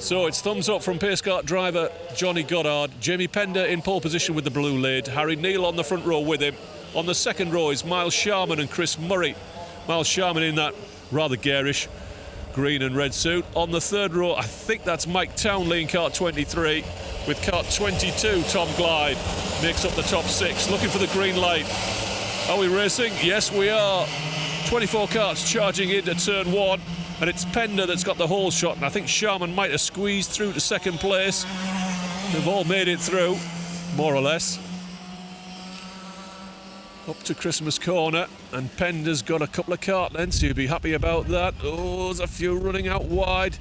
So it's thumbs up from pace car driver Johnny Goddard. Jamie Pender in pole position with the blue lid. Harry Neal on the front row with him. On the second row is Miles Sharman and Chris Murray. Miles Sharman in that rather garish green and red suit. On the third row, I think that's Mike Townley in kart 23. With kart 22, Tom Glyde makes up the top 6. Looking for the green light. Are we racing? Yes, we are. 24 karts charging into turn 1. And it's Pender that's got the whole shot. And I think Sharman might have squeezed through to second place. They've all made it through, more or less. Up to Christmas corner, and Pender's got a couple of kart lengths. You'd be happy about that. Oh, there's a few running out wide.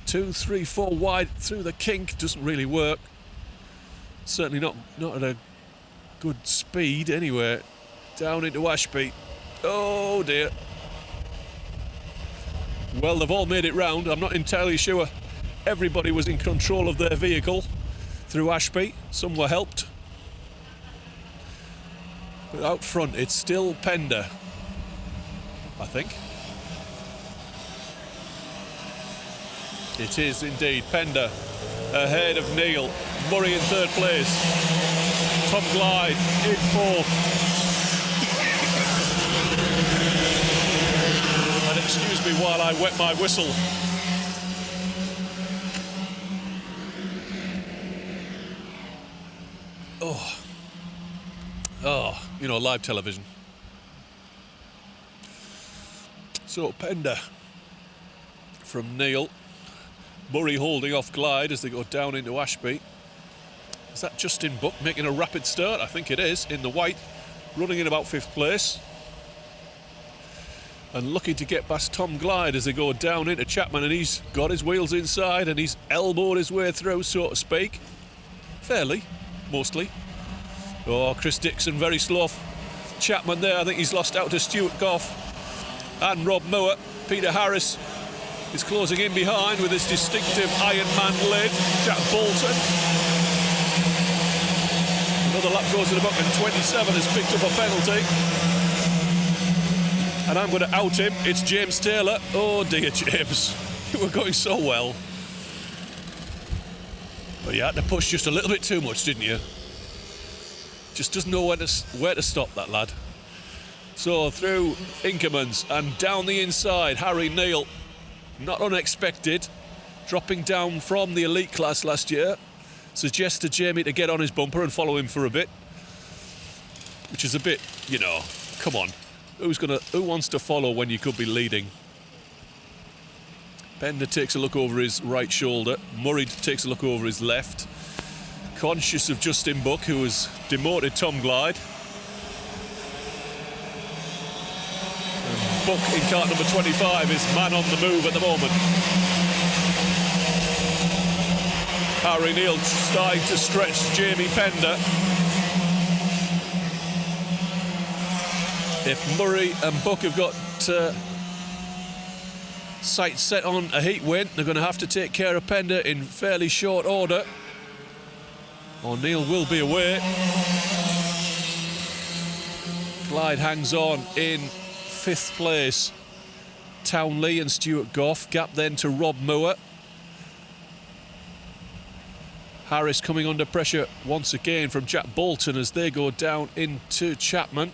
2, 3, 4 wide through the kink. Doesn't really work. Certainly not at a good speed anyway. Down into Ashby. Oh dear. Well, they've all made it round. I'm not entirely sure everybody was in control of their vehicle through Ashby. Some were helped. But out front, it's still Pender, I think. It is indeed Pender ahead of Neal. Murray in third place. Tom Glyde in fourth. And excuse me while I wet my whistle. Oh, you know, live television. So Pender from Neal. Murray holding off Glyde as they go down into Ashby. Is that Justin Buck making a rapid start? I think it is, in the white, running in about 5th place. And looking to get past Tom Glyde as they go down into Chapman, and he's got his wheels inside and he's elbowed his way through, so to speak. Fairly, mostly. Oh, Chris Dixon, very slow. Chapman there, I think he's lost out to Stuart Goff and Rob Moore. Peter Harris is closing in behind with his distinctive Iron Man lid. Jack Bolton. Another lap goes to the book, and 27 has picked up a penalty. And I'm going to out him. It's James Taylor. Oh dear, James. You were going so well. But you had to push just a little bit too much, didn't you? Just doesn't know where to stop, that lad. So through Inkermans and down the inside, Harry Neal. Not unexpected. Dropping down from the elite class last year. Suggests to Jamie to get on his bumper and follow him for a bit. Which is a bit, you know, come on. Who wants to follow when you could be leading? Pender takes a look over his right shoulder. Murray takes a look over his left. Conscious of Justin Buck, who has demoted Tom Glyde. And Buck in kart number 25 is man on the move at the moment. Harry Neal starting to stretch Jamie Pender. If Murray and Buck have got sights set on a heat win, they're going to have to take care of Pender in fairly short order. O'Neill will be away. Glyde hangs on in 5th place. Townley and Stuart Goff. Gap then to Rob Moore. Harris coming under pressure once again from Jack Bolton as they go down into Chapman.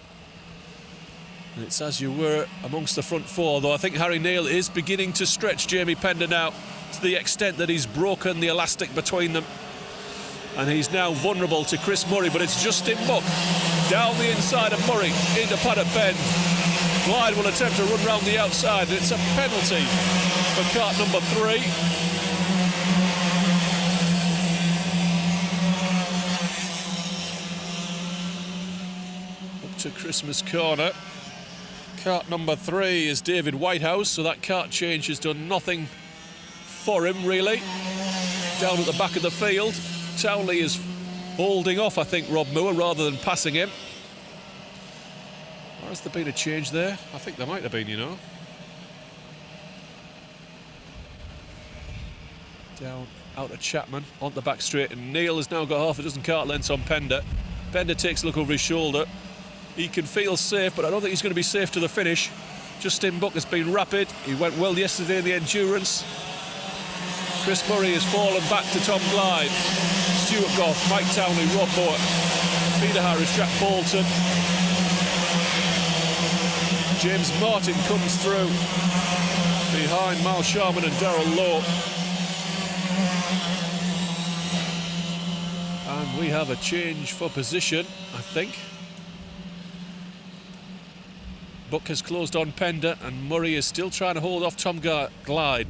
And it's as you were amongst the front 4, though I think Harry Neal is beginning to stretch Jamie Pender now to the extent that he's broken the elastic between them. And he's now vulnerable to Chris Murray, but it's Justin Buck down the inside of Murray into Paddock Bend. Glyde will attempt to run round the outside, and it's a penalty for kart number 3. Up to Christmas corner. Kart number 3 is David Whitehouse, so that kart change has done nothing for him, really. Down at the back of the field. Townley is holding off, I think, Rob Moore rather than passing him. Or has there been a change there? I think there might have been, you know. Down out of Chapman, on the back straight, and Neal has now got half a dozen kart lengths on Pender. Pender takes a look over his shoulder. He can feel safe, but I don't think he's going to be safe to the finish. Justin Buck has been rapid. He went well yesterday in the endurance. Chris Murray has fallen back to Tom Glyde. Stuart Goff, Mike Townley, Rob Moore, Peter Harris, Jack Bolton. James Martin comes through behind Mal Sharman and Darrell Lowe. And we have a change for position, I think. Buck has closed on Pender and Murray is still trying to hold off Tom Glyde.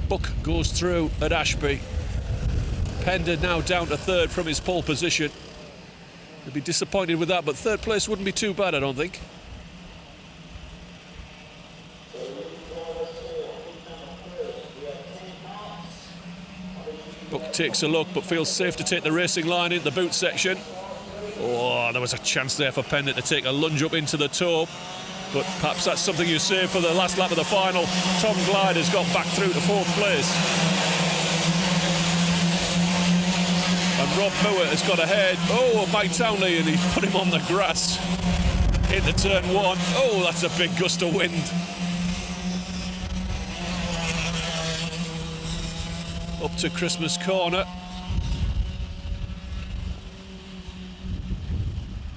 Buck goes through at Ashby. Pender now down to third from his pole position. He'll be disappointed with that, but third place wouldn't be too bad, I don't think. Buck takes a look, but feels safe to take the racing line into the boot section. Oh, there was a chance there for Pender to take a lunge up into the toe. But perhaps that's something you save for the last lap of the final. Tom Glyde has got back through to fourth place. And Rob Moore has got ahead. Oh, Mike Townley, and he's put him on the grass into turn one. Oh, that's a big gust of wind. Up to Christmas corner.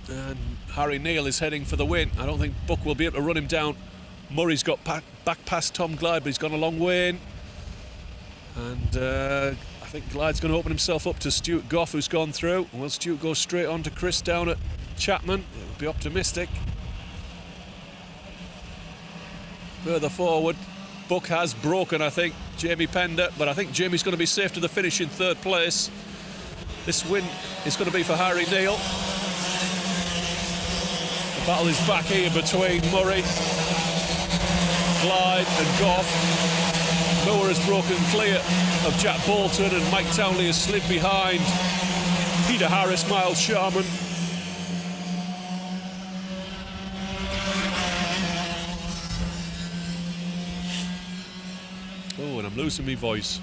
And Harry Neal is heading for the win. I don't think Buck will be able to run him down. Murray's got back past Tom Glyde, but he's gone a long way in. And I think Glyde's going to open himself up to Stuart Goff, who's gone through. Well, Stuart goes straight on to Chris down at Chapman. It would be optimistic. Further forward, Buck has broken, I think, Jamie Pender, but I think Jamie's going to be safe to the finish in third place. This win is going to be for Harry Neal. The battle is back here between Murray, Glyde and Goff. Moore has broken clear of Jack Bolton and Mike Townley has slid behind Peter Harris, Miles Sharman. Oh, and I'm losing my voice.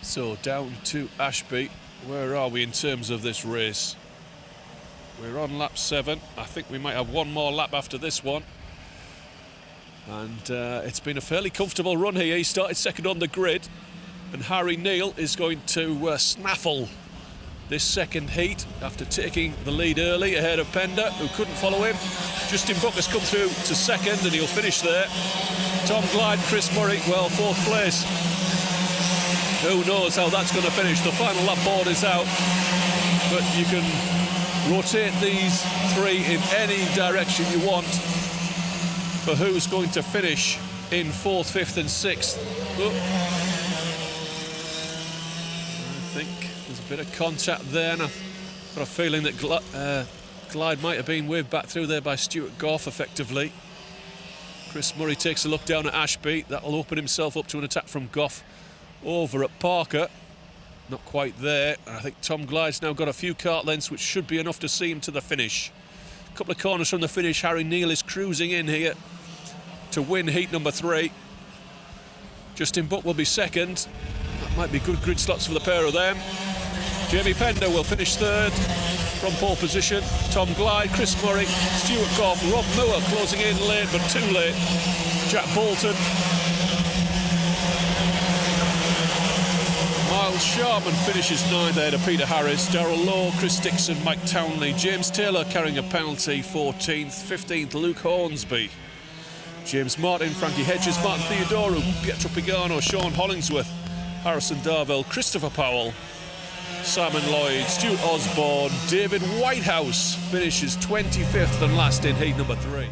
So down to Ashby. Where are we in terms of this race? We're on lap 7. I think we might have one more lap after this one. And it's been a fairly comfortable run here. He started second on the grid. And Harry Neal is going to snaffle this second heat after taking the lead early ahead of Pender, who couldn't follow him. Justin Buck has come through to second and he'll finish there. Tom Glyde, Chris Murray, well, fourth place. Who knows how that's going to finish? The final lap board is out, but you can rotate these three in any direction you want for who's going to finish in 4th, 5th and 6th. Oh. I think there's a bit of contact there, and I've got a feeling that Glyde might have been waved back through there by Stuart Goff effectively. Chris Murray takes a look down at Ashby. That'll open himself up to an attack from Goff over at Parker. Not quite there. I think Tom Glyde's now got a few kart lengths, which should be enough to see him to the finish. A couple of corners from the finish. Harry Neal is cruising in here to win heat number 3. Justin Buck will be second. That might be good grid slots for the pair of them. Jamie Pender will finish third from pole position. Tom Glyde, Chris Murray, Stuart Goff, Rob Moore closing in late, but too late. Jack Bolton. Miles Sharman finishes 9th there to Peter Harris. Darrell Lowe, Chris Dixon, Mike Townley. James Taylor carrying a penalty, 14th. 15th, Luke Hornsby. James Martin, Frankie Hedges, Martin Theodorou, Pietro Pagano, Sean Hollingsworth, Harrison Darvell, Christopher Powell, Simon Lloyd, Stuart Osborne, David Whitehouse finishes 25th and last in heat number 3.